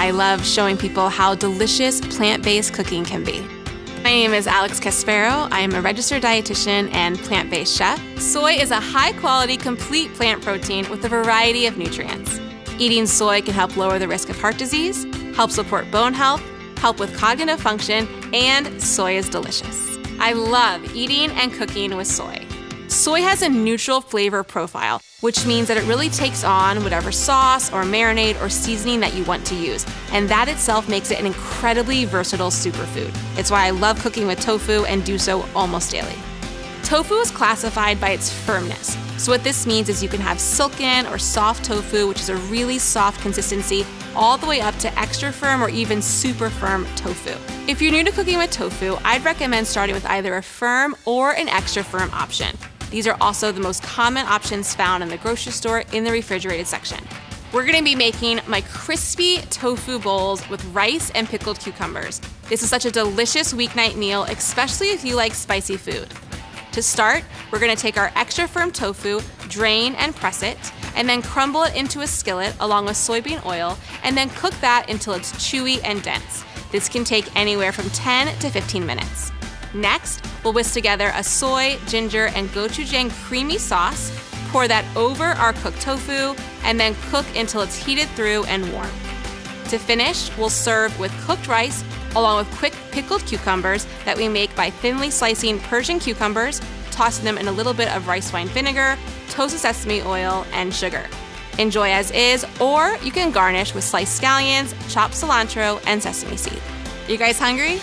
I love showing people how delicious plant-based cooking can be. My name is Alex Caspero. I am a registered dietitian and plant-based chef. Soy is a high-quality, complete plant protein with a variety of nutrients. Eating soy can help lower the risk of heart disease, help support bone health, help with cognitive function, and soy is delicious. I love eating and cooking with soy. Soy has a neutral flavor profile, which means that it really takes on whatever sauce or marinade or seasoning that you want to use, and that itself makes it an incredibly versatile superfood. It's why I love cooking with tofu and do so almost daily. Tofu is classified by its firmness. So what this means is you can have silken or soft tofu, which is a really soft consistency, all the way up to extra firm or even super firm tofu. If you're new to cooking with tofu, I'd recommend starting with either a firm or an extra firm option. These are also the most common options found in the grocery store in the refrigerated section. We're gonna be making my crispy tofu bowls with rice and pickled cucumbers. This is such a delicious weeknight meal, especially if you like spicy food. To start, we're gonna take our extra firm tofu, drain and press it, and then crumble it into a skillet along with soybean oil, and then cook that until it's chewy and dense. This can take anywhere from 10 to 15 minutes. Next, we'll whisk together a soy, ginger, and gochujang creamy sauce, pour that over our cooked tofu, and then cook until it's heated through and warm. To finish, we'll serve with cooked rice along with quick pickled cucumbers that we make by thinly slicing Persian cucumbers, tossing them in a little bit of rice wine vinegar, toasted sesame oil, and sugar. Enjoy as is, or you can garnish with sliced scallions, chopped cilantro, and sesame seed. You guys hungry?